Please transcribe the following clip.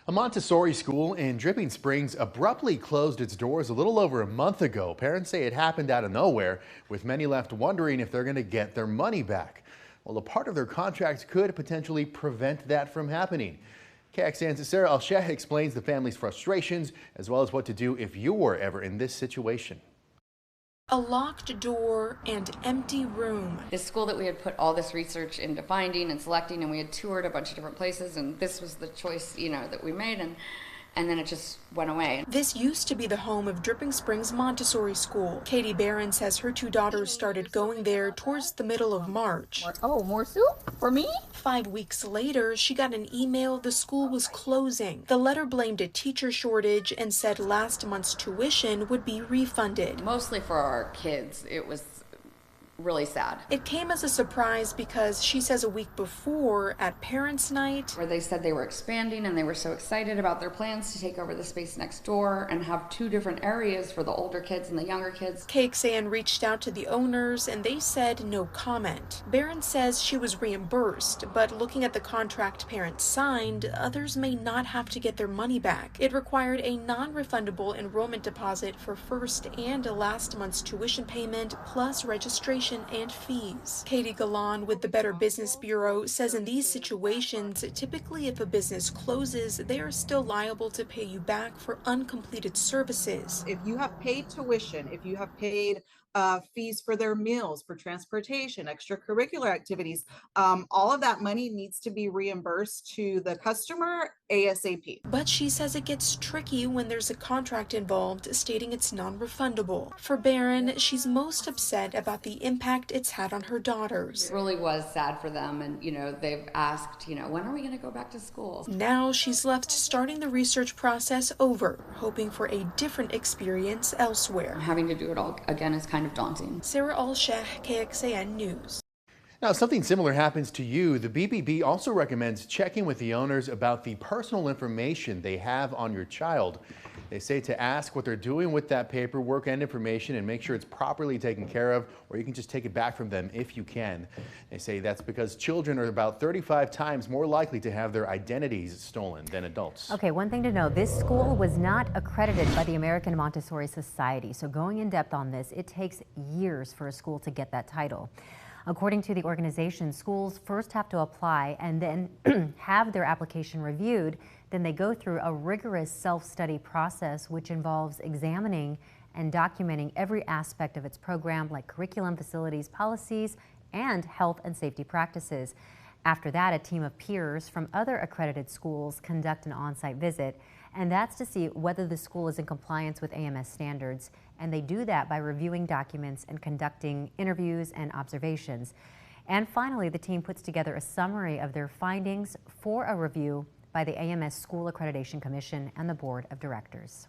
A Montessori school in Dripping Springs abruptly closed its doors a little over a month ago. Parents say it happened out of nowhere, with many left wondering if they're going to get their money back. Well, a part of their contract could potentially prevent that from happening. KXAN's Sarah Alsheh explains the family's frustrations, as well as what to do if you were ever in this situation. A locked door and empty room. This school that we had put all this research into finding and selecting, and we had toured a bunch of different places, and this was the choice, that we made, and then it just went away. This used to be the home of Dripping Springs Montessori School. Katie Barron says her two daughters started going there towards the middle of March. Oh, more soup for me? 5 weeks later, she got an email the school was closing. The letter blamed a teacher shortage and said last month's tuition would be refunded. Mostly for our kids, it was really sad. It came as a surprise because she says a week before at Parents' Night, where they said they were expanding and they were so excited about their plans to take over the space next door and have two different areas for the older kids and the younger kids. KXAN reached out to the owners and they said no comment. Barron says she was reimbursed, but looking at the contract parents signed, others may not have to get their money back. It required a non-refundable enrollment deposit for first and last month's tuition payment plus registration and fees. Katie Galan with the Better Business Bureau says in these situations, typically if a business closes, they are still liable to pay you back for uncompleted services. If you have paid tuition, if you have paid fees for their meals, for transportation, extracurricular activities, all of that money needs to be reimbursed to the customer ASAP. But she says it gets tricky when there's a contract involved stating it's non-refundable. For Barron, she's most upset about the impact it's had on her daughters. It really was sad for them, and they've asked, when are we going to go back to school? Now she's left starting the research process over, hoping for a different experience elsewhere. Having to do it all again is kind of daunting. Sarah Alsheh, KXAN News. Now, if something similar happens to you, the BBB also recommends checking with the owners about the personal information they have on your child. They say to ask what they're doing with that paperwork and information and make sure it's properly taken care of, or you can just take it back from them if you can. They say that's because children are about 35 times more likely to have their identities stolen than adults. Okay, one thing to know, this school was not accredited by the American Montessori Society. So going in depth on this, it takes years for a school to get that title. According to the organization, schools first have to apply and then have their application reviewed. Then they go through a rigorous self-study process, which involves examining and documenting every aspect of its program, like curriculum, facilities, policies, and health and safety practices. After that, a team of peers from other accredited schools conduct an on-site visit, and that's to see whether the school is in compliance with AMS standards. And they do that by reviewing documents and conducting interviews and observations. And finally, the team puts together a summary of their findings for a review by the AMS School Accreditation Commission and the Board of Directors.